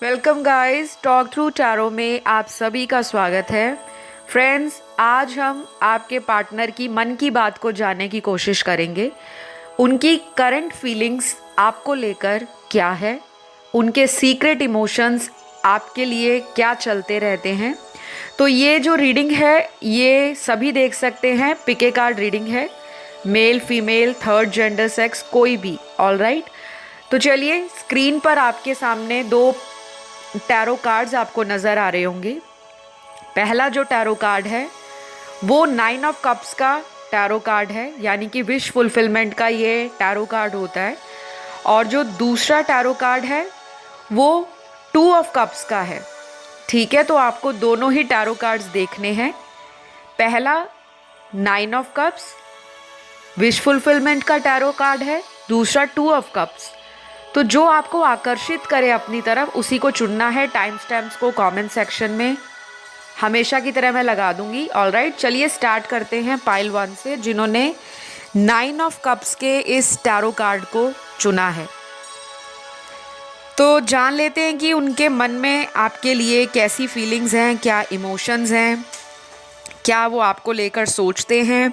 Welcome guys, talk through tarot में आप सभी का स्वागत है। फ्रेंड्स, आज हम आपके पार्टनर की मन की बात को जानने की कोशिश करेंगे। उनकी करंट फीलिंग्स आपको लेकर क्या है, उनके सीक्रेट इमोशंस आपके लिए क्या चलते रहते हैं। तो ये जो रीडिंग है ये सभी देख सकते हैं, पिके कार्ड रीडिंग है, male female third gender sex कोई भी। ऑल राइट, तो चलिए स्क्रीन पर आपके सामने दो टैरो कार्ड्स आपको नज़र आ रहे होंगे। पहला जो टैरो कार्ड है वो 9 ऑफ कप्स का टैरो कार्ड है, यानी कि विश फुलफिलमेंट का ये टैरो कार्ड होता है। और जो दूसरा टैरो कार्ड है वो 2 ऑफ कप्स का है। ठीक है, तो आपको दोनों ही टैरो कार्ड्स देखने हैं। पहला 9 ऑफ कप्स विश फुलफिलमेंट का टैरो कार्ड है, दूसरा 2 ऑफ कप्स। तो जो आपको आकर्षित करे अपनी तरफ उसी को चुनना है। टाइम स्टैम्प्स को कमेंट सेक्शन में हमेशा की तरह मैं लगा दूंगी। ऑल राइट, चलिए स्टार्ट करते हैं पाइल 1 से, जिन्होंने 9 ऑफ कप्स के इस टैरो कार्ड को चुना है। तो जान लेते हैं कि उनके मन में आपके लिए कैसी फीलिंग्स हैं, क्या इमोशंस हैं, क्या वो आपको लेकर सोचते हैं।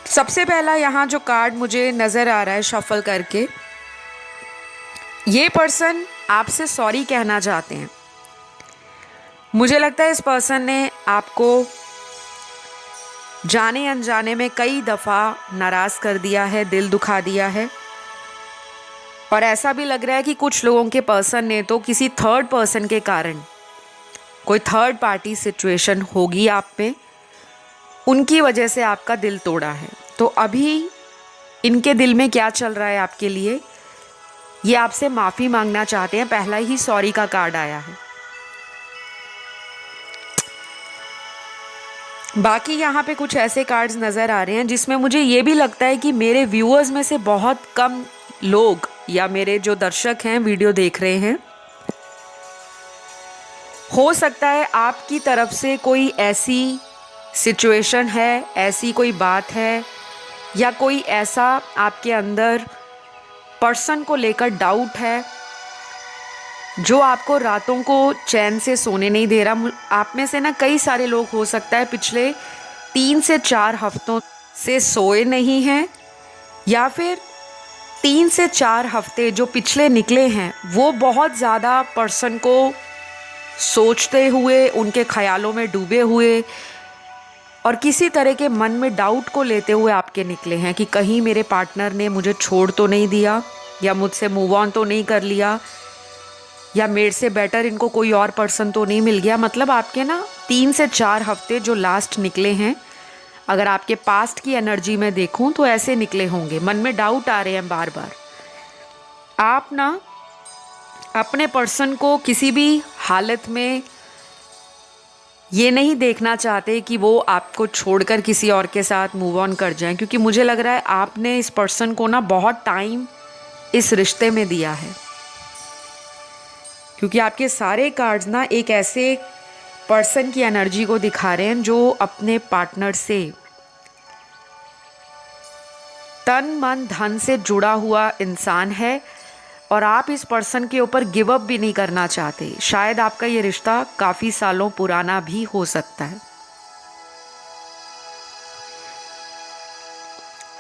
सबसे पहला यहाँ जो कार्ड मुझे नज़र आ रहा है शफल करके, ये पर्सन आपसे सॉरी कहना चाहते हैं। मुझे लगता है इस पर्सन ने आपको जाने अनजाने में कई दफ़ा नाराज़ कर दिया है, दिल दुखा दिया है। और ऐसा भी लग रहा है कि कुछ लोगों के पर्सन ने तो किसी थर्ड पर्सन के कारण कोई थर्ड पार्टी सिचुएशन होगी आप पे, उनकी वजह से आपका दिल तोड़ा है। तो अभी इनके दिल में क्या चल रहा है आपके लिए, ये आपसे माफ़ी मांगना चाहते हैं। पहला ही सॉरी का कार्ड आया है। बाकी यहाँ पे कुछ ऐसे कार्ड्स नज़र आ रहे हैं जिसमें मुझे ये भी लगता है कि मेरे व्यूअर्स में से बहुत कम लोग या मेरे जो दर्शक हैं वीडियो देख रहे हैं, हो सकता है आपकी तरफ से कोई ऐसी सिचुएशन है, ऐसी कोई बात है, या कोई ऐसा आपके अंदर पर्सन को लेकर डाउट है जो आपको रातों को चैन से सोने नहीं दे रहा। आप में से ना कई सारे लोग हो सकता है पिछले 3 से 4 हफ्तों से सोए नहीं हैं, या फिर 3 से 4 हफ्ते जो पिछले निकले हैं वो बहुत ज़्यादा पर्सन को सोचते हुए, उनके ख्यालों में डूबे हुए और किसी तरह के मन में डाउट को लेते हुए आपके निकले हैं कि कहीं मेरे पार्टनर ने मुझे छोड़ तो नहीं दिया, या मुझसे मूव ऑन तो नहीं कर लिया, या मेरे से बेटर इनको कोई और पर्सन तो नहीं मिल गया। मतलब आपके ना 3 से 4 हफ्ते जो लास्ट निकले हैं, अगर आपके पास्ट की एनर्जी में देखूं तो ऐसे निकले होंगे। मन में डाउट आ रहे हैं बार बार। आप ना अपने पर्सन को किसी भी हालत में ये नहीं देखना चाहते कि वो आपको छोड़कर किसी और के साथ मूव ऑन कर जाएं, क्योंकि मुझे लग रहा है आपने इस पर्सन को ना बहुत टाइम इस रिश्ते में दिया है। क्योंकि आपके सारे कार्ड्स ना एक ऐसे पर्सन की एनर्जी को दिखा रहे हैं जो अपने पार्टनर से तन मन धन से जुड़ा हुआ इंसान है, और आप इस पर्सन के ऊपर गिव अप भी नहीं करना चाहते। शायद आपका ये रिश्ता काफ़ी सालों पुराना भी हो सकता है।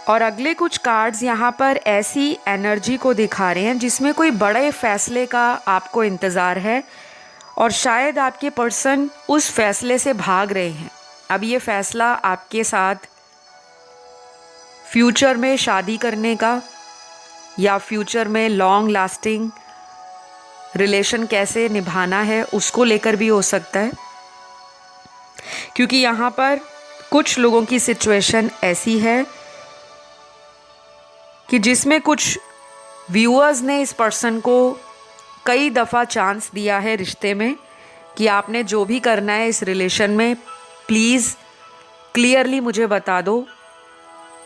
और अगले कुछ कार्ड्स यहाँ पर ऐसी एनर्जी को दिखा रहे हैं जिसमें कोई बड़े फैसले का आपको इंतज़ार है, और शायद आपके पर्सन उस फैसले से भाग रहे हैं। अब ये फ़ैसला आपके साथ फ्यूचर में शादी करने का, या फ्यूचर में लॉन्ग लास्टिंग रिलेशन कैसे निभाना है उसको लेकर भी हो सकता है। क्योंकि यहाँ पर कुछ लोगों की सिचुएशन ऐसी है कि जिसमें कुछ व्यूअर्स ने इस पर्सन को कई दफ़ा चांस दिया है रिश्ते में कि आपने जो भी करना है इस रिलेशन में प्लीज़ क्लियरली मुझे बता दो।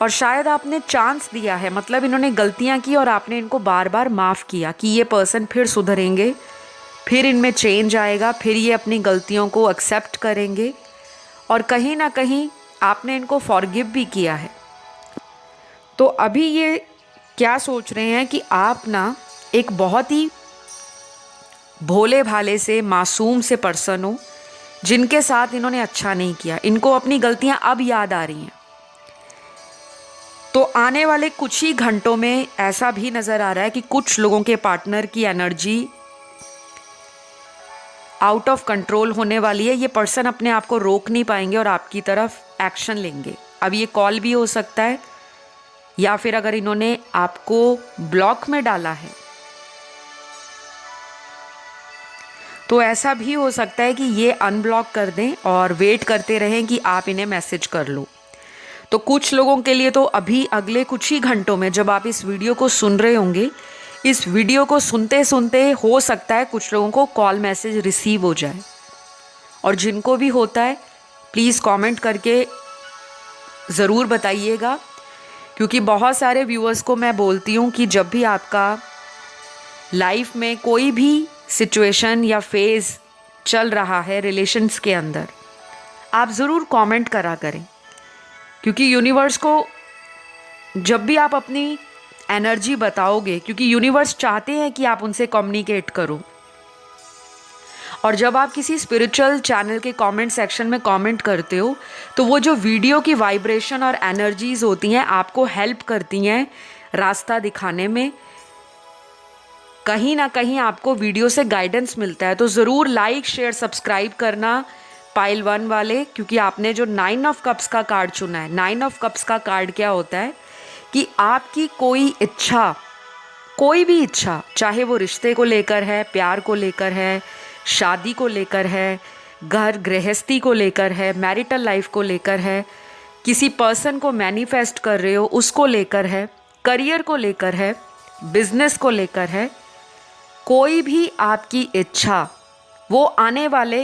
और शायद आपने चांस दिया है, मतलब इन्होंने गलतियां की और आपने इनको बार बार माफ़ किया कि ये पर्सन फिर सुधरेंगे, फिर इनमें चेंज आएगा, फिर ये अपनी गलतियों को एक्सेप्ट करेंगे, और कहीं ना कहीं आपने इनको फॉरगिव भी किया है। तो अभी ये क्या सोच रहे हैं कि आप ना एक बहुत ही भोले भाले से मासूम से पर्सन हो जिनके साथ इन्होंने अच्छा नहीं किया, इनको अपनी गलतियां अब याद आ रही हैं। तो आने वाले कुछ ही घंटों में ऐसा भी नज़र आ रहा है कि कुछ लोगों के पार्टनर की एनर्जी आउट ऑफ कंट्रोल होने वाली है। ये पर्सन अपने आप को रोक नहीं पाएंगे और आपकी तरफ एक्शन लेंगे। अब ये कॉल भी हो सकता है, या फिर अगर इन्होंने आपको ब्लॉक में डाला है तो ऐसा भी हो सकता है कि ये अनब्लॉक कर दें और वेट करते रहें कि आप इन्हें मैसेज कर लो। तो कुछ लोगों के लिए तो अभी अगले कुछ ही घंटों में जब आप इस वीडियो को सुन रहे होंगे, इस वीडियो को सुनते सुनते हो सकता है कुछ लोगों को कॉल मैसेज रिसीव हो जाए। और जिनको भी होता है प्लीज़ कमेंट करके ज़रूर बताइएगा, क्योंकि बहुत सारे व्यूअर्स को मैं बोलती हूँ कि जब भी आपका लाइफ में कोई भी सिचुएशन या फेज़ चल रहा है रिलेशंस के अंदर, आप ज़रूर कमेंट करा करें, क्योंकि यूनिवर्स को जब भी आप अपनी एनर्जी बताओगे, क्योंकि यूनिवर्स चाहते हैं कि आप उनसे कम्युनिकेट करो। और जब आप किसी स्पिरिचुअल चैनल के कमेंट सेक्शन में कमेंट करते हो तो वो जो वीडियो की वाइब्रेशन और एनर्जीज होती हैं आपको हेल्प करती हैं रास्ता दिखाने में। कहीं ना कहीं आपको वीडियो से गाइडेंस मिलता है। तो ज़रूर लाइक शेयर सब्सक्राइब करना पाइल 1 वाले, क्योंकि आपने जो 9 ऑफ कप्स का कार्ड चुना है। 9 ऑफ कप्स का कार्ड क्या होता है कि आपकी कोई इच्छा, कोई भी इच्छा, चाहे वो रिश्ते को लेकर है, प्यार को लेकर है, शादी को लेकर है, घर गृहस्थी को लेकर है, मैरिटल लाइफ को लेकर है, किसी पर्सन को मैनिफेस्ट कर रहे हो उसको लेकर है, करियर को लेकर है, बिजनेस को लेकर है, कोई भी आपकी इच्छा वो आने वाले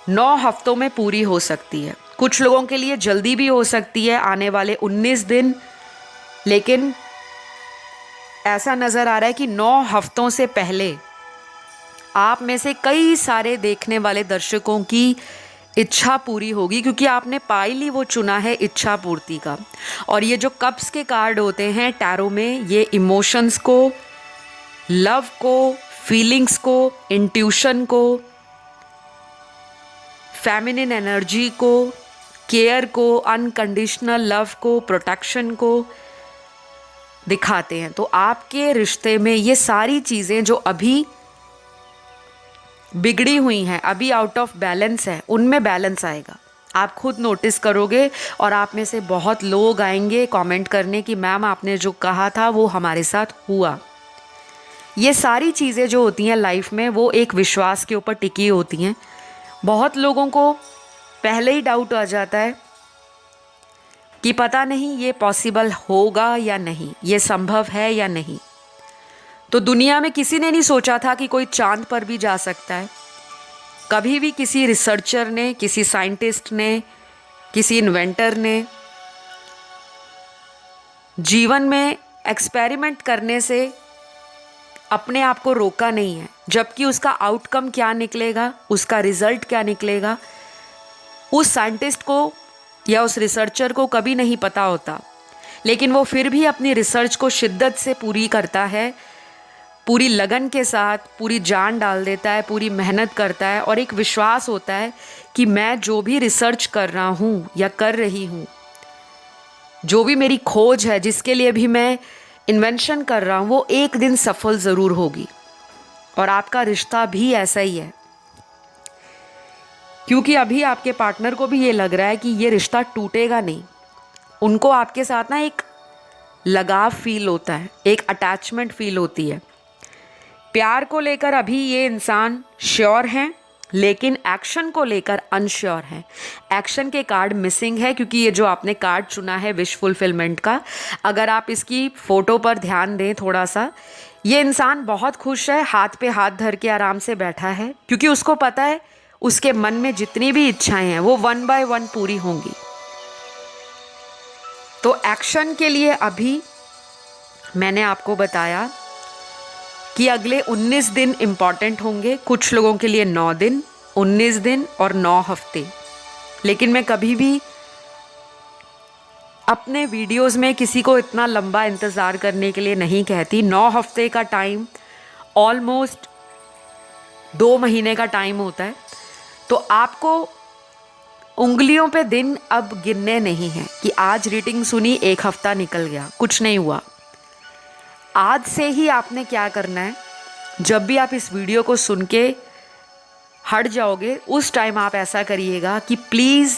9 हफ्तों में पूरी हो सकती है। कुछ लोगों के लिए जल्दी भी हो सकती है, आने वाले 19 दिन, लेकिन ऐसा नज़र आ रहा है कि 9 हफ्तों से पहले आप में से कई सारे देखने वाले दर्शकों की इच्छा पूरी होगी, क्योंकि आपने पाइल ही वो चुना है इच्छा पूर्ति का। और ये जो कप्स के कार्ड होते हैं टैरो में, ये इमोशंस को, लव को, फीलिंग्स को, इंट्यूशन को, फेमिनिन एनर्जी को, केयर को, अनकंडीशनल लव को, प्रोटेक्शन को दिखाते हैं। तो आपके रिश्ते में ये सारी चीज़ें जो अभी बिगड़ी हुई हैं, अभी आउट ऑफ बैलेंस है, उनमें बैलेंस आएगा। आप खुद नोटिस करोगे और आप में से बहुत लोग आएंगे कमेंट करने कि मैम आपने जो कहा था वो हमारे साथ हुआ। ये सारी चीज़ें जो होती हैं लाइफ में वो एक विश्वास के ऊपर टिकी होती हैं। बहुत लोगों को पहले ही डाउट आ जाता है कि पता नहीं ये पॉसिबल होगा या नहीं, ये संभव है या नहीं। तो दुनिया में किसी ने नहीं सोचा था कि कोई चांद पर भी जा सकता है। कभी भी किसी रिसर्चर ने, किसी साइंटिस्ट ने, किसी इन्वेंटर ने जीवन में एक्सपेरिमेंट करने से अपने आप को रोका नहीं है, जबकि उसका आउटकम क्या निकलेगा, उसका रिजल्ट क्या निकलेगा, उस साइंटिस्ट को या उस रिसर्चर को कभी नहीं पता होता। लेकिन वो फिर भी अपनी रिसर्च को शिद्दत से पूरी करता है, पूरी लगन के साथ पूरी जान डाल देता है, पूरी मेहनत करता है, और एक विश्वास होता है कि मैं जो भी रिसर्च कर रहा हूँ या कर रही हूँ, जो भी मेरी खोज है, जिसके लिए भी मैं इन्वेंशन कर रहा हूँ, वो एक दिन सफल ज़रूर होगी। और आपका रिश्ता भी ऐसा ही है, क्योंकि अभी आपके पार्टनर को भी ये लग रहा है कि ये रिश्ता टूटेगा नहीं। उनको आपके साथ ना एक लगाव फील होता है, एक अटैचमेंट फील होती है। प्यार को लेकर अभी ये इंसान श्योर हैं, लेकिन एक्शन को लेकर अनश्योर हैं। एक्शन के कार्ड मिसिंग है, क्योंकि ये जो आपने कार्ड चुना है विश फुलफिलमेंट का, अगर आप इसकी फ़ोटो पर ध्यान दें थोड़ा सा, ये इंसान बहुत खुश है, हाथ पे हाथ धर के आराम से बैठा है, क्योंकि उसको पता है उसके मन में जितनी भी इच्छाएं हैं वो 1 बाय 1 पूरी होंगी। तो एक्शन के लिए अभी मैंने आपको बताया कि अगले 19 दिन इम्पॉर्टेंट होंगे, कुछ लोगों के लिए 9 दिन, 19 दिन और 9 हफ्ते। लेकिन मैं कभी भी अपने वीडियोस में किसी को इतना लंबा इंतज़ार करने के लिए नहीं कहती। 9 हफ्ते का टाइम ऑलमोस्ट 2 महीने का टाइम होता है। तो आपको उंगलियों पे दिन अब गिनने नहीं हैं कि आज रीडिंग सुनी, 1 हफ्ता निकल गया, कुछ नहीं हुआ। आज से ही आपने क्या करना है, जब भी आप इस वीडियो को सुन के हट जाओगे उस टाइम आप ऐसा करिएगा कि प्लीज़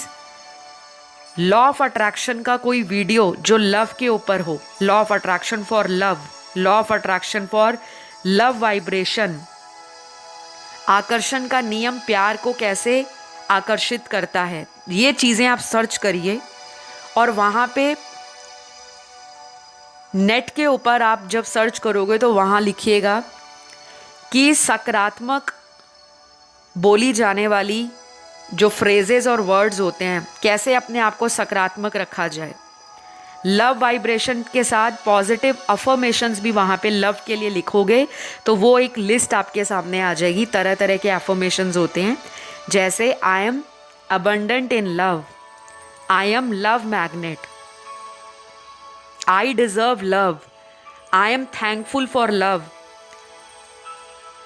लॉ ऑफ अट्रैक्शन का कोई वीडियो जो लव के ऊपर हो, law of attraction for love, law of attraction for love vibration, आकर्षण का नियम प्यार को कैसे आकर्षित करता है, ये चीज़ें आप सर्च करिए। और वहाँ पे नेट के ऊपर आप जब सर्च करोगे तो वहाँ लिखिएगा कि सकारात्मक बोली जाने वाली जो फ्रेजेस और वर्ड्स होते हैं, कैसे अपने आप को सकारात्मक रखा जाए। लव वाइब्रेशन के साथ पॉजिटिव अफर्मेशंस भी वहाँ पे लव के लिए लिखोगे तो वो एक लिस्ट आपके सामने आ जाएगी। तरह तरह के अफर्मेशंस होते हैं, जैसे I am abundant in love, I am love magnet, I deserve love, I am thankful for love,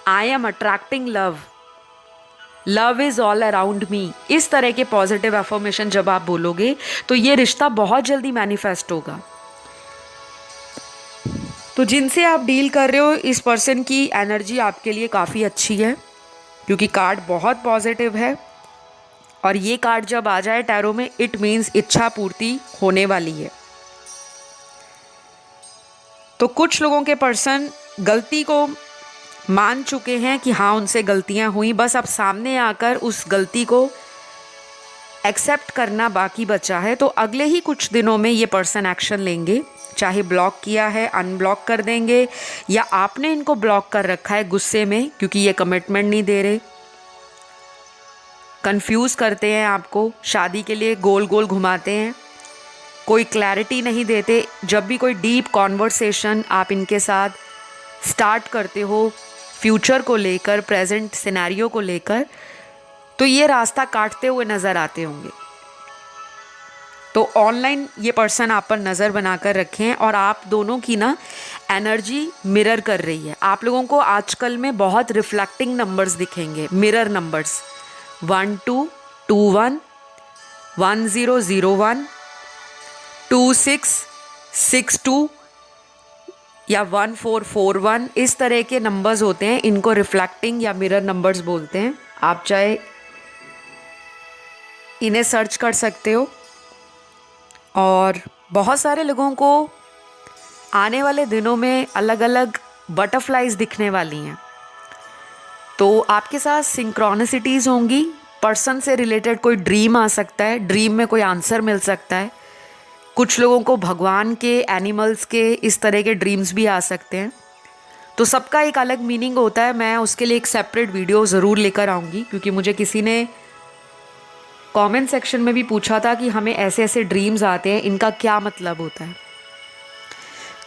I am attracting love, love is all around me. इस तरह के पॉजिटिव अफर्मेशन जब आप बोलोगे तो ये रिश्ता बहुत जल्दी मैनिफेस्ट होगा। तो जिनसे आप डील कर रहे हो, इस पर्सन की एनर्जी आपके लिए काफ़ी अच्छी है क्योंकि कार्ड बहुत पॉजिटिव है। और ये कार्ड जब आ जाए टैरो में, इट मीन्स इच्छा पूर्ति होने वाली है। तो कुछ लोगों के पर्सन गलती को मान चुके हैं कि हाँ उनसे गलतियां हुई, बस अब सामने आकर उस गलती को एक्सेप्ट करना बाकी बचा है। तो अगले ही कुछ दिनों में ये पर्सन एक्शन लेंगे, चाहे ब्लॉक किया है अनब्लॉक कर देंगे, या आपने इनको ब्लॉक कर रखा है गुस्से में क्योंकि ये कमिटमेंट नहीं दे रहे, कंफ्यूज करते हैं आपको, शादी के लिए गोल गोल घुमाते हैं, कोई क्लैरिटी नहीं देते। जब भी कोई डीप कॉन्वर्सेशन आप इनके साथ स्टार्ट करते हो फ्यूचर को लेकर, प्रेजेंट सिनेरियो को लेकर, तो ये रास्ता काटते हुए नज़र आते होंगे। तो ऑनलाइन ये पर्सन आप पर नज़र बनाकर रखें और आप दोनों की ना एनर्जी मिरर कर रही है। आप लोगों को आजकल में बहुत रिफ्लेक्टिंग नंबर्स दिखेंगे, मिरर नंबर्स 1221, 1001, 2662 या 1441, इस तरह के नंबर्स होते हैं, इनको रिफ्लेक्टिंग या मिरर नंबर्स बोलते हैं। आप चाहे इन्हें सर्च कर सकते हो। और बहुत सारे लोगों को आने वाले दिनों में अलग अलग बटरफ्लाइज दिखने वाली हैं, तो आपके साथ सिंक्रोनिसिटीज़ होंगी। पर्सन से रिलेटेड कोई ड्रीम आ सकता है, ड्रीम में कोई आंसर मिल सकता है। कुछ लोगों को भगवान के, एनिमल्स के, इस तरह के ड्रीम्स भी आ सकते हैं। तो सबका एक अलग मीनिंग होता है। मैं उसके लिए एक सेपरेट वीडियो ज़रूर लेकर आऊँगी क्योंकि मुझे किसी ने कमेंट सेक्शन में भी पूछा था कि हमें ऐसे ऐसे ड्रीम्स आते हैं, इनका क्या मतलब होता है।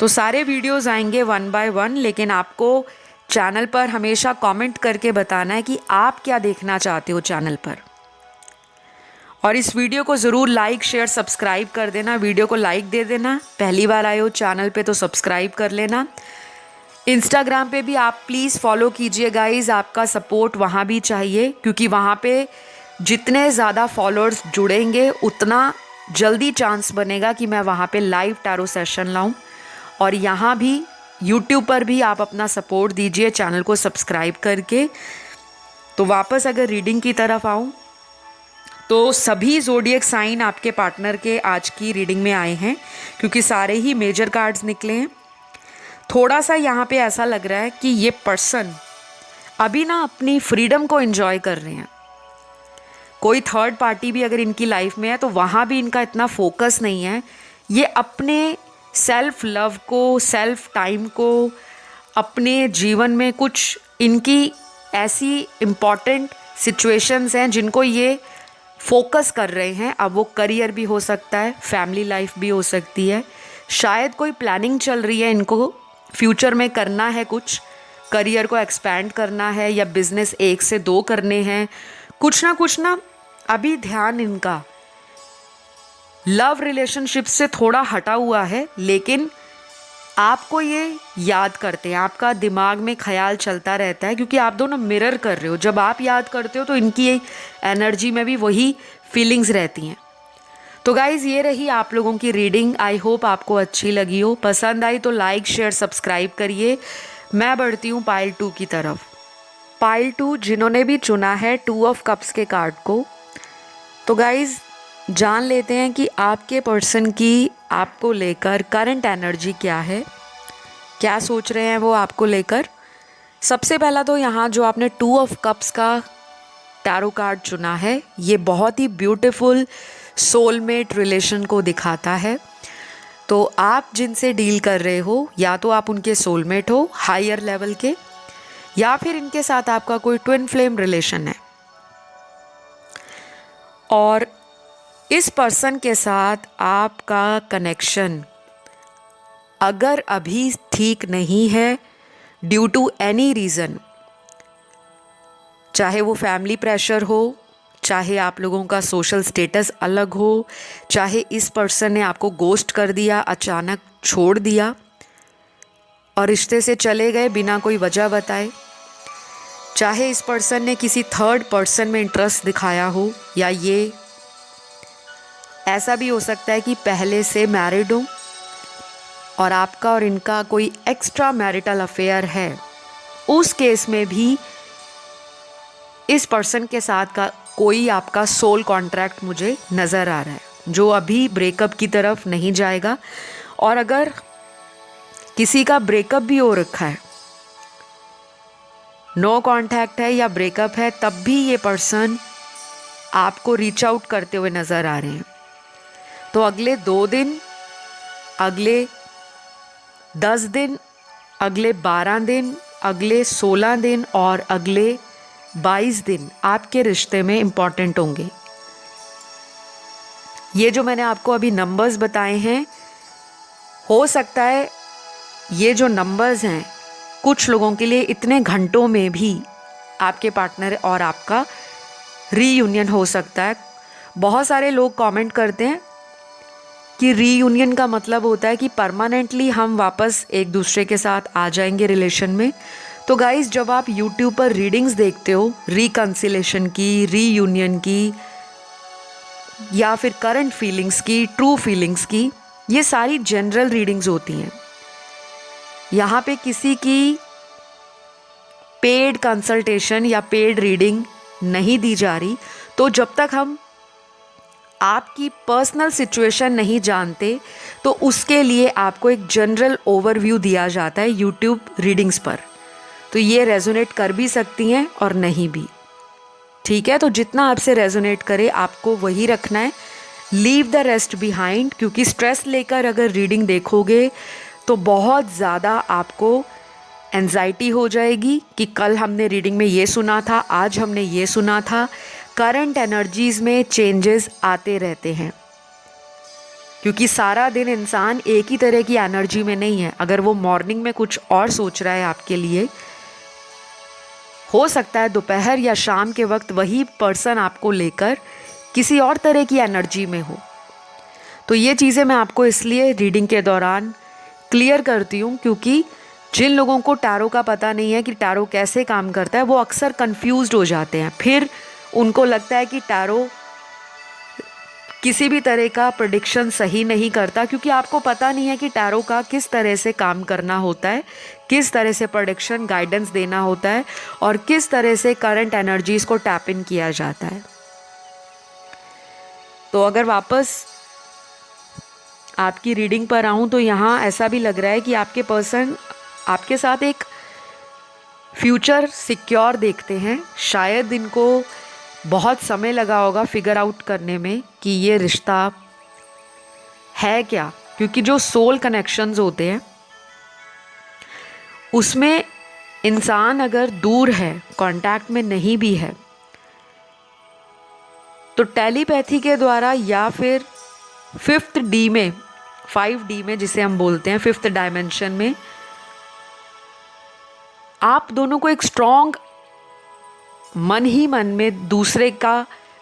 तो सारे वीडियोस आएंगे 1 बाय 1, लेकिन आपको चैनल पर हमेशा कमेंट करके बताना है कि आप क्या देखना चाहते हो चैनल पर। और इस वीडियो को ज़रूर लाइक, शेयर, सब्सक्राइब कर देना। वीडियो को लाइक दे देना, पहली बार आए हो चैनल पे तो सब्सक्राइब कर लेना। इंस्टाग्राम पे भी आप प्लीज़ फॉलो कीजिए गाइज़, आपका सपोर्ट वहाँ भी चाहिए क्योंकि वहाँ पे जितने ज़्यादा फॉलोअर्स जुड़ेंगे उतना जल्दी चांस बनेगा कि मैं वहाँ पे लाइव टैरो सेशन लाऊं। और यहाँ भी यूट्यूब पर भी आप अपना सपोर्ट दीजिए चैनल को सब्सक्राइब करके। तो वापस अगर रीडिंग की तरफ आऊँ तो सभी ज़ोडिएक साइन आपके पार्टनर के आज की रीडिंग में आए हैं क्योंकि सारे ही मेजर कार्ड्स निकले हैं। थोड़ा सा यहाँ पे ऐसा लग रहा है कि ये पर्सन अभी ना अपनी फ्रीडम को एंजॉय कर रहे हैं। कोई थर्ड पार्टी भी अगर इनकी लाइफ में है तो वहाँ भी इनका इतना फोकस नहीं है। ये अपने सेल्फ लव को, सेल्फ टाइम को, अपने जीवन में कुछ इनकी ऐसी इम्पॉर्टेंट सिचुएशंस हैं जिनको ये फोकस कर रहे हैं। अब वो करियर भी हो सकता है, फैमिली लाइफ भी हो सकती है, शायद कोई प्लानिंग चल रही है, इनको फ्यूचर में करना है, कुछ करियर को एक्सपैंड करना है या बिजनेस 1 से 2 करने हैं, कुछ ना अभी ध्यान इनका लव रिलेशनशिप से थोड़ा हटा हुआ है। लेकिन आपको ये याद करते हैं, आपका दिमाग में ख्याल चलता रहता है क्योंकि आप दोनों मिरर कर रहे हो। जब आप याद करते हो तो इनकी एनर्जी में भी वही फीलिंग्स रहती हैं। तो गाइज़ ये रही आप लोगों की रीडिंग। आई होप आपको अच्छी लगी हो। पसंद आई तो लाइक शेयर सब्सक्राइब करिए। मैं बढ़ती हूँ पाइल 2 की तरफ। पाइल 2 जिन्होंने भी चुना है 2 ऑफ कप्स के कार्ड को, तो गाइज़ जान लेते हैं कि आपके पर्सन की आपको लेकर करंट एनर्जी क्या है, क्या सोच रहे हैं वो आपको लेकर। सबसे पहला तो यहाँ जो आपने 2 ऑफ कप्स का टैरो कार्ड चुना है, ये बहुत ही ब्यूटीफुल सोलमेट रिलेशन को दिखाता है। तो आप जिनसे डील कर रहे हो, या तो आप उनके सोलमेट हो हायर लेवल के, या फिर इनके साथ आपका कोई ट्विन फ्लेम रिलेशन है। और इस पर्सन के साथ आपका कनेक्शन अगर अभी ठीक नहीं है ड्यू टू एनी रीज़न, चाहे वो फैमिली प्रेशर हो, चाहे आप लोगों का सोशल स्टेटस अलग हो, चाहे इस पर्सन ने आपको गोस्ट कर दिया, अचानक छोड़ दिया और रिश्ते से चले गए बिना कोई वजह बताए, चाहे इस पर्सन ने किसी थर्ड पर्सन में इंटरेस्ट दिखाया हो, या ये ऐसा भी हो सकता है कि पहले से मैरिड हो और आपका और इनका कोई एक्स्ट्रा मैरिटल अफेयर है। उस केस में भी इस पर्सन के साथ का कोई आपका सोल कॉन्ट्रैक्ट मुझे नज़र आ रहा है जो अभी ब्रेकअप की तरफ नहीं जाएगा। और अगर किसी का ब्रेकअप भी हो रखा है, नो कॉन्टैक्ट है या ब्रेकअप है, तब भी ये पर्सन आपको रीच आउट करते हुए नज़र आ रहे हैं। तो अगले 2 दिन, अगले 10 दिन, अगले 12 दिन, अगले 16 दिन और अगले 22 दिन आपके रिश्ते में इम्पॉर्टेंट होंगे। ये जो मैंने आपको अभी नंबर्स बताए हैं, हो सकता है ये जो नंबर्स हैं कुछ लोगों के लिए इतने घंटों में भी आपके पार्टनर और आपका रीयूनियन हो सकता है। बहुत सारे लोग कमेंट करते हैं कि रीयूनियन का मतलब होता है कि परमानेंटली हम वापस एक दूसरे के साथ आ जाएंगे रिलेशन में। तो गाइस, जब आप यूट्यूब पर रीडिंग्स देखते हो रिकंसिलेशन की, रीयूनियन की, या फिर करंट फीलिंग्स की, ट्रू फीलिंग्स की, ये सारी जनरल रीडिंग्स होती हैं। यहाँ पे किसी की पेड कंसल्टेशन या पेड रीडिंग नहीं दी जा रही। तो जब तक हम आपकी पर्सनल सिचुएशन नहीं जानते, तो उसके लिए आपको एक जनरल ओवरव्यू दिया जाता है यूट्यूब रीडिंग्स पर। तो ये रेजोनेट कर भी सकती हैं और नहीं भी, ठीक है। तो जितना आपसे रेजोनेट करे आपको वही रखना है, लीव द रेस्ट बिहाइंड। क्योंकि स्ट्रेस लेकर अगर रीडिंग देखोगे तो बहुत ज़्यादा आपको एंजाइटी हो जाएगी कि कल हमने रीडिंग में ये सुना था, आज हमने ये सुना था। करंट एनर्जीज़ में चेंजेस आते रहते हैं क्योंकि सारा दिन इंसान एक ही तरह की एनर्जी में नहीं है। अगर वो मॉर्निंग में कुछ और सोच रहा है आपके लिए, हो सकता है दोपहर या शाम के वक्त वही पर्सन आपको लेकर किसी और तरह की एनर्जी में हो। तो ये चीज़ें मैं आपको इसलिए रीडिंग के दौरान क्लियर करती हूँ क्योंकि जिन लोगों को टैरो का पता नहीं है कि टैरो कैसे काम करता है, वो अक्सर कंफ्यूज्ड हो जाते हैं। फिर उनको लगता है कि टैरो किसी भी तरह का प्रेडिक्शन सही नहीं करता क्योंकि आपको पता नहीं है कि टैरो का किस तरह से काम करना होता है, किस तरह से प्रेडिक्शन गाइडेंस देना होता है और किस तरह से करंट एनर्जीज़ को टैप इन किया जाता है। तो अगर वापस आपकी रीडिंग पर आऊँ तो यहाँ ऐसा भी लग रहा है कि आपके पर्सन आपके साथ एक फ्यूचर सिक्योर देखते हैं। शायद इनको बहुत समय लगा होगा फिगर आउट करने में कि ये रिश्ता है क्या, क्योंकि जो सोल कनेक्शंस होते हैं उसमें इंसान अगर दूर है, कांटेक्ट में नहीं भी है, तो टेलीपैथी के द्वारा या फिर 5D में, 5D में जिसे हम बोलते हैं 5th डायमेंशन में, आप दोनों को एक स्ट्रॉन्ग मन ही मन में दूसरे का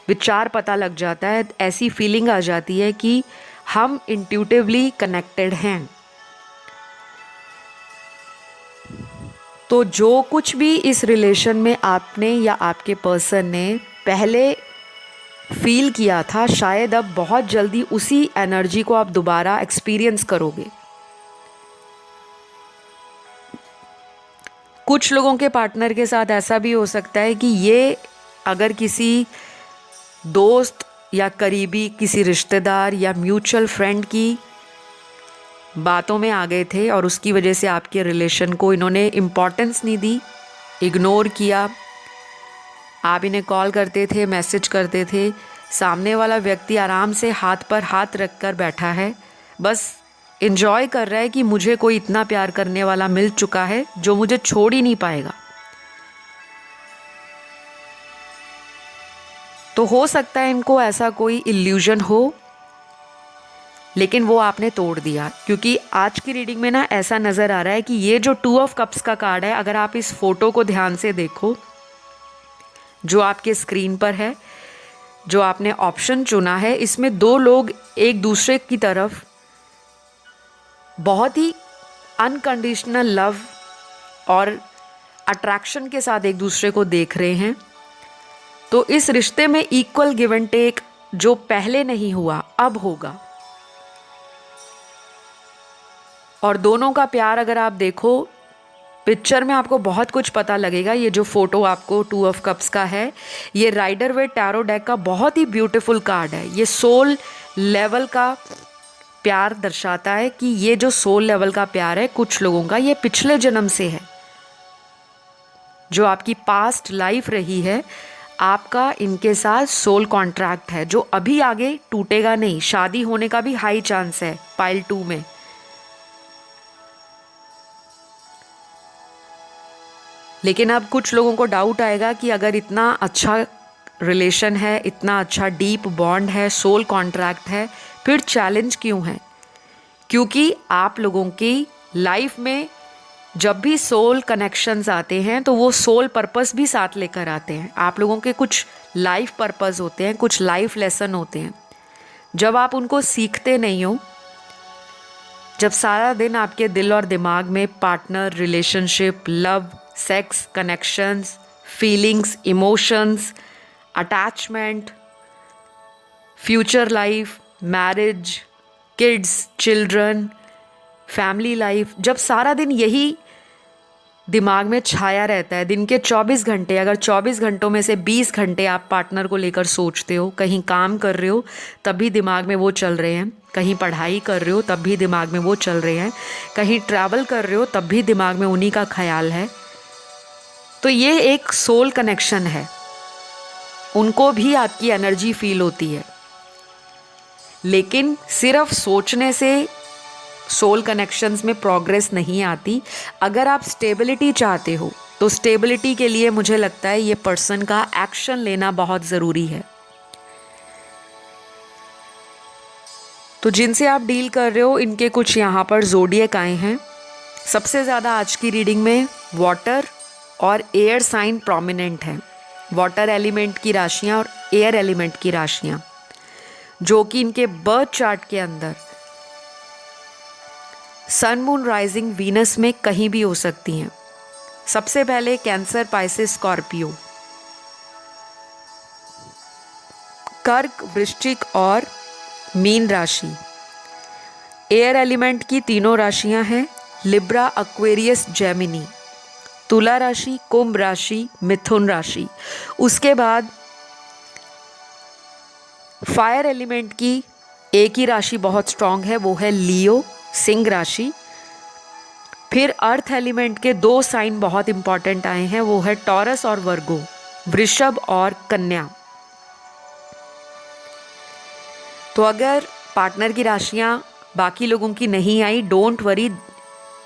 विचार पता लग जाता है। ऐसी फीलिंग आ जाती है कि हम इंट्यूटिवली कनेक्टेड हैं। तो जो कुछ भी इस रिलेशन में आपने या आपके पर्सन ने पहले फील किया था, शायद अब बहुत जल्दी उसी एनर्जी को आप दोबारा एक्सपीरियंस करोगे। कुछ लोगों के पार्टनर के साथ ऐसा भी हो सकता है कि ये अगर किसी दोस्त या करीबी किसी रिश्तेदार या म्यूचुअल फ्रेंड की बातों में आ गए थे और उसकी वजह से आपके रिलेशन को इन्होंने इम्पोर्टेंस नहीं दी, इग्नोर किया। आप इन्हें कॉल करते थे, मैसेज करते थे, सामने वाला व्यक्ति आराम से हाथ पर हाथ रख कर बैठा है, बस एंजॉय कर रहा है कि मुझे कोई इतना प्यार करने वाला मिल चुका है जो मुझे छोड़ ही नहीं पाएगा। तो हो सकता है इनको ऐसा कोई इल्यूजन हो, लेकिन वो आपने तोड़ दिया, क्योंकि आज की रीडिंग में ना ऐसा नज़र आ रहा है कि ये जो 2 ऑफ कप्स का कार्ड है, अगर आप इस फोटो को ध्यान से देखो जो आपके स्क्रीन पर है, जो आपने ऑप्शन चुना है, इसमें 2 लोग एक दूसरे की तरफ बहुत ही अनकंडीशनल लव और अट्रैक्शन के साथ एक दूसरे को देख रहे हैं। तो इस रिश्ते में इक्वल गिव एंड टेक जो पहले नहीं हुआ अब होगा। और दोनों का प्यार अगर आप देखो पिक्चर में आपको बहुत कुछ पता लगेगा। ये जो फोटो आपको 2 ऑफ कप्स का है, ये राइडर वेट टैरो डेक का बहुत ही ब्यूटीफुल कार्ड है। ये सोल लेवल का प्यार दर्शाता है कि ये जो सोल लेवल का प्यार है कुछ लोगों का, ये पिछले जन्म से है, जो आपकी पास्ट लाइफ रही है। आपका इनके साथ सोल कॉन्ट्रैक्ट है जो अभी आगे टूटेगा नहीं। शादी होने का भी हाई चांस है पाइल 2 में। लेकिन अब कुछ लोगों को डाउट आएगा कि अगर इतना अच्छा रिलेशन है, इतना अच्छा डीप बॉन्ड है, सोल कॉन्ट्रैक्ट है, फिर चैलेंज क्यों है? क्योंकि आप लोगों की लाइफ में जब भी सोल कनेक्शंस आते हैं तो वो सोल पर्पस भी साथ लेकर आते हैं। आप लोगों के कुछ लाइफ पर्पस होते हैं, कुछ लाइफ लेसन होते हैं। जब आप उनको सीखते नहीं हो, जब सारा दिन आपके दिल और दिमाग में partner, relationship, love, sex, connections, feelings, emotions, attachment, future life, marriage, kids, children, family life, जब सारा दिन यही दिमाग में छाया रहता है, दिन के 24 घंटे, अगर 24 घंटों में से 20 घंटे आप पार्टनर को लेकर सोचते हो, कहीं काम कर रहे हो तब भी दिमाग में वो चल रहे हैं, कहीं पढ़ाई कर रहे हो तब भी दिमाग में वो चल रहे हैं, कहीं ट्रैवल कर रहे हो तब भी दिमाग में उन्हीं का ख्याल है, तो ये एक सोल कनेक्शन है। उनको भी आपकी एनर्जी फील होती है। लेकिन सिर्फ सोचने से सोल कनेक्शंस में प्रोग्रेस नहीं आती। अगर आप स्टेबिलिटी चाहते हो तो स्टेबिलिटी के लिए मुझे लगता है ये पर्सन का एक्शन लेना बहुत ज़रूरी है। तो जिनसे आप डील कर रहे हो इनके कुछ यहाँ पर ज़ोडिएक आए हैं। सबसे ज़्यादा आज की रीडिंग में वाटर और एयर साइन प्रोमिनेंट हैं। वाटर एलिमेंट की राशियाँ और एयर एलिमेंट की राशियाँ, जो कि इनके बर्थ चार्ट के अंदर सन, मून, राइजिंग, वीनस में कहीं भी हो सकती हैं। सबसे पहले कैंसर, पाइसेस, स्कॉर्पियो, कर्क, वृश्चिक और मीन राशि। एयर एलिमेंट की तीनों राशियां हैं, लिब्रा, एक्वेरियस, जेमिनी। तुला राशि, कुंभ राशि, मिथुन राशि। उसके बाद फायर एलिमेंट की एक ही राशि बहुत स्ट्रांग है, वो है लियो, सिंह राशि। फिर अर्थ एलिमेंट के 2 साइन बहुत इंपॉर्टेंट आए हैं, वो है टॉरस और वर्गो, वृषभ और कन्या। तो अगर पार्टनर की राशियां बाकी लोगों की नहीं आई, don't worry,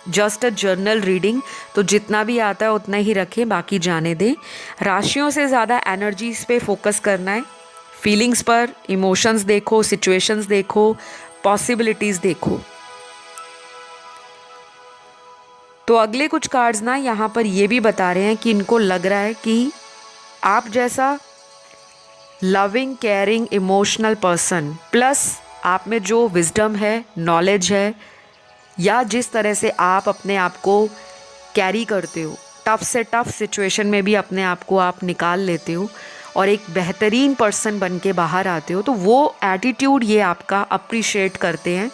just a journal reading. तो जितना भी आता है उतना ही रखें, बाकी जाने दें। राशियों से ज़्यादा एनर्जीज पे फोकस करना है, फीलिंग्स पर, इमोशंस देखो, सिचुएशंस देखो, पॉसिबिलिटीज़ देखो। तो अगले कुछ कार्ड्स ना यहाँ पर ये भी बता रहे हैं कि इनको लग रहा है कि आप जैसा loving, caring, emotional person plus आप में जो विजडम है, नॉलेज है, या जिस तरह से आप अपने आप को कैरी करते हो, टफ़ से टफ़ सिचुएशन में भी अपने आप को आप निकाल लेते हो और एक बेहतरीन पर्सन बन के बाहर आते हो, तो वो एटीट्यूड ये आपका अप्रिशिएट करते हैं।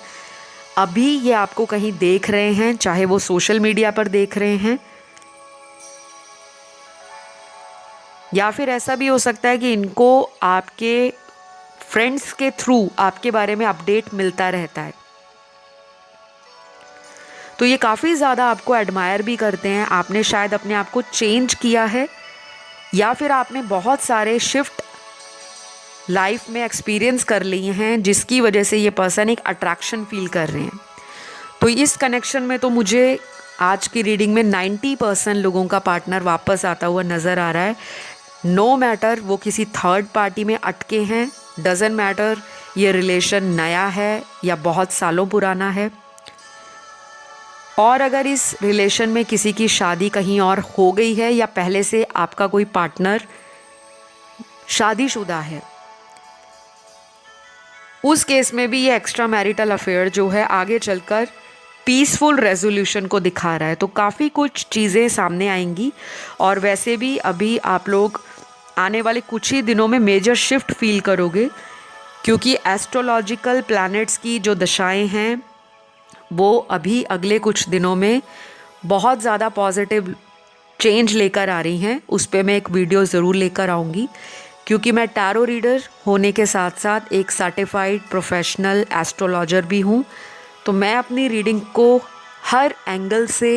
अभी ये आपको कहीं देख रहे हैं, चाहे वो सोशल मीडिया पर देख रहे हैं, या फिर ऐसा भी हो सकता है कि इनको आपके फ्रेंड्स के थ्रू आपके बारे में अपडेट मिलता रहता है। तो ये काफ़ी ज़्यादा आपको एडमायर भी करते हैं। आपने शायद अपने आप को चेंज किया है, या फिर आपने बहुत सारे शिफ्ट लाइफ में एक्सपीरियंस कर लिए हैं जिसकी वजह से ये पर्सन एक अट्रैक्शन फील कर रहे हैं। तो इस कनेक्शन में तो मुझे आज की रीडिंग में 90% लोगों का पार्टनर वापस आता हुआ नज़र आ रहा है। नो मैटर वो किसी थर्ड पार्टी में अटके हैं, डजेंट मैटर ये रिलेशन नया है या बहुत सालों पुराना है। और अगर इस रिलेशन में किसी की शादी कहीं और हो गई है या पहले से आपका कोई पार्टनर शादीशुदा है, उस केस में भी ये एक्स्ट्रा मैरिटल अफेयर जो है आगे चलकर पीसफुल रेजोल्यूशन को दिखा रहा है। तो काफ़ी कुछ चीज़ें सामने आएंगी। और वैसे भी अभी आप लोग आने वाले कुछ ही दिनों में मेजर शिफ्ट फील करोगे, क्योंकि एस्ट्रोलॉजिकल प्लैनेट्स की जो दशाएं हैं वो अभी अगले कुछ दिनों में बहुत ज़्यादा पॉजिटिव चेंज लेकर आ रही हैं। उस पर मैं एक वीडियो ज़रूर लेकर आऊँगी, क्योंकि मैं टैरो रीडर होने के साथ साथ एक सर्टिफाइड प्रोफेशनल एस्ट्रोलॉजर भी हूँ। तो मैं अपनी रीडिंग को हर एंगल से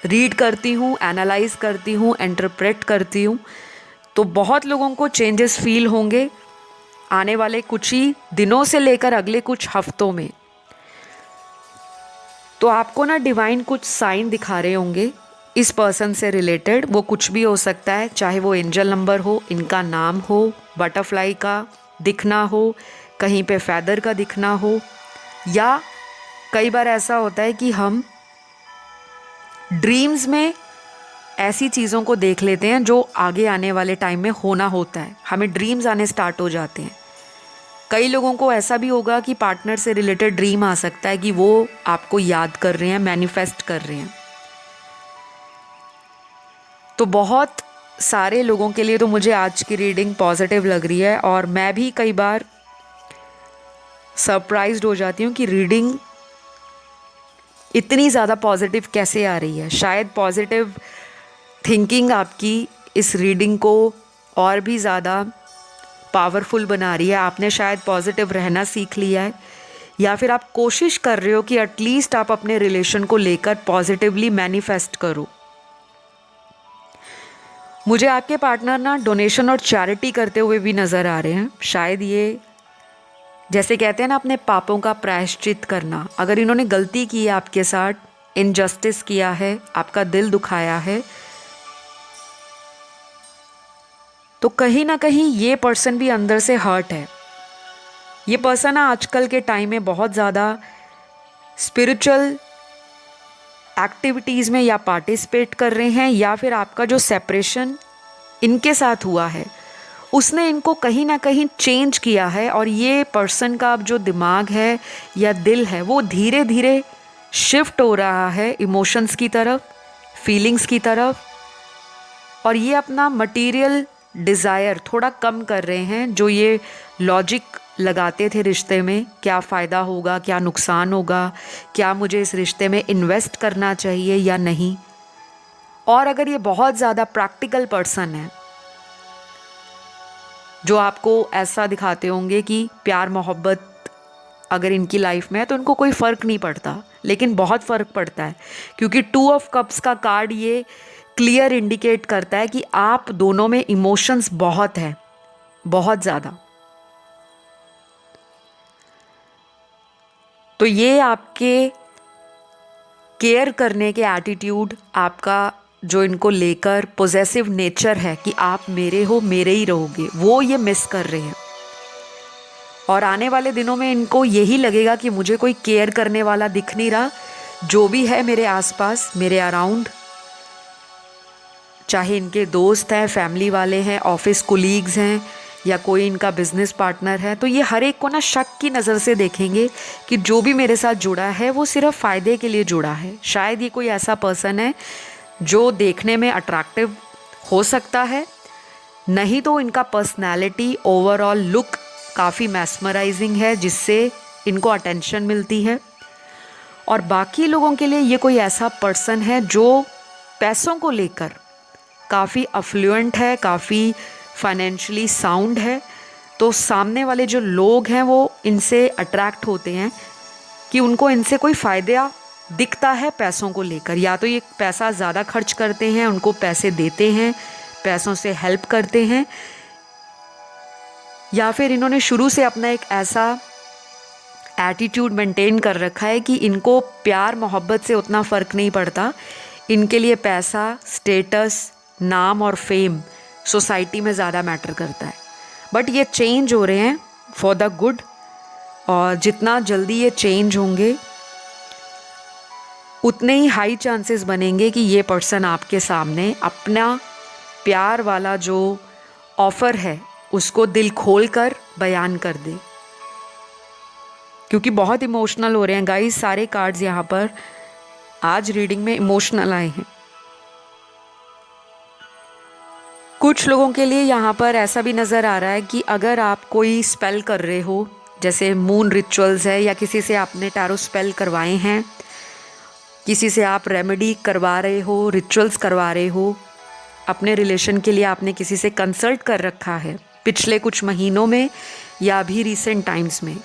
रीड करती हूँ, एनालाइज करती हूँ, इंटरप्रेट करती हूँ। तो बहुत लोगों को चेंजेस फील होंगे आने वाले कुछ ही दिनों से लेकर अगले कुछ हफ्तों में। तो आपको ना डिवाइन कुछ साइन दिखा रहे होंगे इस पर्सन से रिलेटेड। वो कुछ भी हो सकता है, चाहे वो एंजल नंबर हो, इनका नाम हो, बटरफ्लाई का दिखना हो, कहीं पे फैदर का दिखना हो, या कई बार ऐसा होता है कि हम ड्रीम्स में ऐसी चीज़ों को देख लेते हैं जो आगे आने वाले टाइम में होना होता है। हमें ड्रीम्स आने स्टार्ट हो जाते हैं। कई लोगों को ऐसा भी होगा कि पार्टनर से रिलेटेड ड्रीम आ सकता है कि वो आपको याद कर रहे हैं, मैनिफेस्ट कर रहे हैं। तो बहुत सारे लोगों के लिए तो मुझे आज की रीडिंग पॉजिटिव लग रही है, और मैं भी कई बार सरप्राइज्ड हो जाती हूँ कि रीडिंग इतनी ज़्यादा पॉजिटिव कैसे आ रही है। शायद पॉजिटिव थिंकिंग आपकी इस रीडिंग को और भी ज़्यादा पावरफुल बना रही है। आपने शायद पॉजिटिव रहना सीख लिया है, या फिर आप कोशिश कर रहे हो कि एटलीस्ट आप अपने रिलेशन को लेकर पॉजिटिवली मैनिफेस्ट करो। मुझे आपके पार्टनर ना डोनेशन और चैरिटी करते हुए भी नज़र आ रहे हैं। शायद ये जैसे कहते हैं ना अपने पापों का प्रायश्चित करना। अगर इन्होंने गलती की है आपके साथ, इनजस्टिस किया है, आपका दिल दुखाया है, तो कहीं ना कहीं ये पर्सन भी अंदर से हर्ट है। ये पर्सन आजकल के टाइम में बहुत ज़्यादा स्पिरिचुअल एक्टिविटीज़ में या पार्टिसिपेट कर रहे हैं, या फिर आपका जो सेपरेशन इनके साथ हुआ है उसने इनको कहीं ना कहीं चेंज किया है। और ये पर्सन का अब जो दिमाग है या दिल है वो धीरे धीरे शिफ्ट हो रहा है इमोशंस की तरफ, फीलिंग्स की तरफ, और ये अपना मटेरियल डिज़ायर थोड़ा कम कर रहे हैं। जो ये लॉजिक लगाते थे रिश्ते में, क्या फ़ायदा होगा, क्या नुकसान होगा, क्या मुझे इस रिश्ते में इन्वेस्ट करना चाहिए या नहीं। और अगर ये बहुत ज़्यादा प्रैक्टिकल पर्सन है जो आपको ऐसा दिखाते होंगे कि प्यार मोहब्बत अगर इनकी लाइफ में है तो इनको कोई फ़र्क नहीं पड़ता, लेकिन बहुत फ़र्क पड़ता है, क्योंकि 2 ऑफ कप्स का कार्ड ये क्लियर इंडिकेट करता है कि आप दोनों में इमोशंस बहुत है, बहुत ज़्यादा। तो ये आपके केयर करने के एटीट्यूड, आपका जो इनको लेकर पोजेसिव नेचर है कि आप मेरे हो, मेरे ही रहोगे, वो ये मिस कर रहे हैं। और आने वाले दिनों में इनको यही लगेगा कि मुझे कोई केयर करने वाला दिख नहीं रहा, जो भी है मेरे आसपास, मेरे अराउंड, चाहे इनके दोस्त हैं, फैमिली वाले हैं, ऑफिस कोलीग्स हैं, या कोई इनका बिजनेस पार्टनर है, तो ये हर एक को ना शक की नज़र से देखेंगे कि जो भी मेरे साथ जुड़ा है वो सिर्फ फ़ायदे के लिए जुड़ा है। शायद ये कोई ऐसा पर्सन है जो देखने में अट्रैक्टिव हो सकता है, नहीं तो इनका पर्सनैलिटी ओवरऑल लुक काफ़ी मैस्मराइजिंग है जिससे इनको अटेंशन मिलती है। और बाकी लोगों के लिए ये कोई ऐसा पर्सन है जो पैसों को लेकर काफ़ी अफ्लुएंट है, काफ़ी फाइनेंशियली साउंड है, तो सामने वाले जो लोग हैं वो इनसे अट्रैक्ट होते हैं कि उनको इनसे कोई फ़ायदा दिखता है पैसों को लेकर। या तो ये पैसा ज़्यादा खर्च करते हैं, उनको पैसे देते हैं, पैसों से हेल्प करते हैं, या फिर इन्होंने शुरू से अपना एक ऐसा एटीट्यूड मेंटेन कर रखा है कि इनको प्यार मोहब्बत से उतना फ़र्क नहीं पड़ता। इनके लिए पैसा, स्टेटस, नाम और फेम सोसाइटी में ज़्यादा मैटर करता है। बट ये चेंज हो रहे हैं फॉर द गुड, और जितना जल्दी ये चेंज होंगे उतने ही हाई चांसेस बनेंगे कि ये पर्सन आपके सामने अपना प्यार वाला जो ऑफ़र है उसको दिल खोल कर बयान कर दे। क्योंकि बहुत इमोशनल हो रहे हैं गाइस, सारे कार्ड्स यहाँ पर आज रीडिंग में इमोशनल आए हैं। कुछ लोगों के लिए यहाँ पर ऐसा भी नज़र आ रहा है कि अगर आप कोई स्पेल कर रहे हो, जैसे मून रिचुअल्स है, या किसी से आपने टैरो स्पेल करवाए हैं, किसी से आप रेमेडी करवा रहे हो, रिचुअल्स करवा रहे हो, अपने रिलेशन के लिए आपने किसी से कंसल्ट कर रखा है पिछले कुछ महीनों में या अभी रिसेंट टाइम्स में,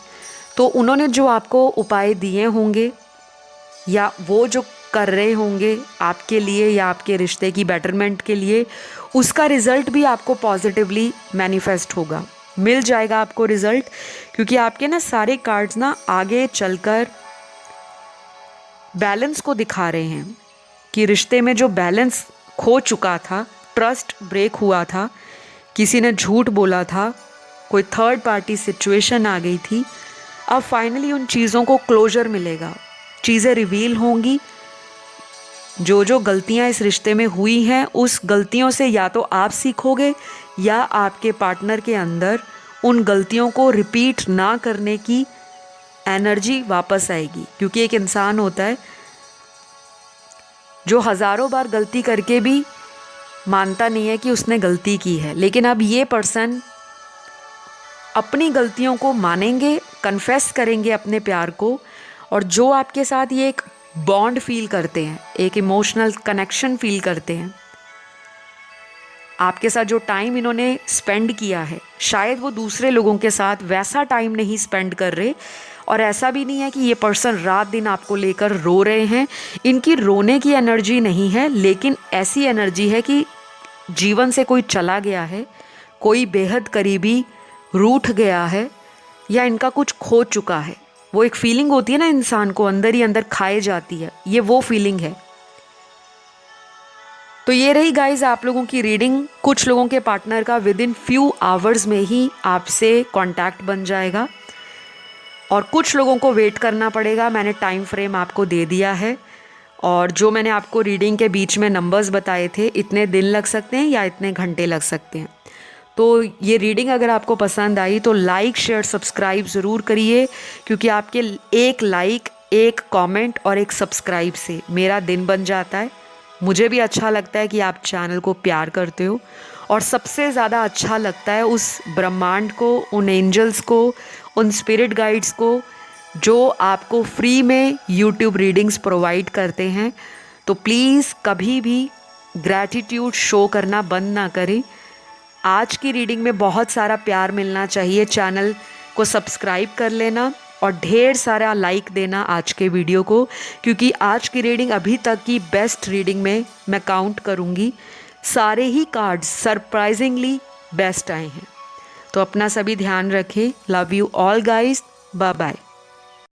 तो उन्होंने जो आपको उपाय दिए होंगे या वो जो कर रहे होंगे आपके लिए या आपके रिश्ते की बेटरमेंट के लिए, उसका रिज़ल्ट भी आपको पॉजिटिवली मैनिफेस्ट होगा, मिल जाएगा आपको रिज़ल्ट। क्योंकि आपके ना सारे कार्ड्स ना आगे चलकर बैलेंस को दिखा रहे हैं कि रिश्ते में जो बैलेंस खो चुका था, ट्रस्ट ब्रेक हुआ था, किसी ने झूठ बोला था, कोई थर्ड पार्टी सिचुएशन आ गई थी, अब फाइनली उन चीज़ों को क्लोजर मिलेगा, चीज़ें रिवील होंगी। जो जो गलतियां इस रिश्ते में हुई हैं उस गलतियों से या तो आप सीखोगे या आपके पार्टनर के अंदर उन गलतियों को रिपीट ना करने की एनर्जी वापस आएगी। क्योंकि एक इंसान होता है जो हज़ारों बार गलती करके भी मानता नहीं है कि उसने गलती की है, लेकिन अब ये पर्सन अपनी गलतियों को मानेंगे, कन्फेस करेंगे अपने प्यार को, और जो आपके साथ ये एक बॉन्ड फील करते हैं, एक इमोशनल कनेक्शन फील करते हैं, आपके साथ जो टाइम इन्होंने स्पेंड किया है, शायद वो दूसरे लोगों के साथ वैसा टाइम नहीं स्पेंड कर रहे। और ऐसा भी नहीं है कि ये पर्सन रात दिन आपको लेकर रो रहे हैं, इनकी रोने की एनर्जी नहीं है, लेकिन ऐसी एनर्जी है कि जीवन से कोई चला गया है, कोई बेहद करीबी रूठ गया है, या इनका कुछ खो चुका है। वो एक फीलिंग होती है ना, इंसान को अंदर ही अंदर खाए जाती है, ये वो फीलिंग है। तो ये रही गाइज आप लोगों की रीडिंग। कुछ लोगों के पार्टनर का विद इन फ्यू आवर्स में ही आपसे कांटेक्ट बन जाएगा, और कुछ लोगों को वेट करना पड़ेगा। मैंने टाइम फ्रेम आपको दे दिया है, और जो मैंने आपको रीडिंग के बीच में नंबर्स बताए थे, इतने दिन लग सकते हैं या इतने घंटे लग सकते हैं। तो ये रीडिंग अगर आपको पसंद आई तो लाइक, शेयर, सब्सक्राइब ज़रूर करिए, क्योंकि आपके एक लाइक, एक कमेंट और एक सब्सक्राइब से मेरा दिन बन जाता है। मुझे भी अच्छा लगता है कि आप चैनल को प्यार करते हो, और सबसे ज़्यादा अच्छा लगता है उस ब्रह्मांड को, उन एंजल्स को, उन स्पिरिट गाइड्स को जो आपको फ्री में यूट्यूब रीडिंग्स प्रोवाइड करते हैं। तो प्लीज़ कभी भी ग्रैटिट्यूड शो करना बंद ना करें। आज की रीडिंग में बहुत सारा प्यार मिलना चाहिए। चैनल को सब्सक्राइब कर लेना और ढेर सारा लाइक देना आज के वीडियो को, क्योंकि आज की रीडिंग अभी तक की बेस्ट रीडिंग में मैं काउंट करूँगी। सारे ही कार्ड्स सरप्राइजिंगली बेस्ट आए हैं। तो अपना सभी ध्यान रखें। Love you all guys, bye bye.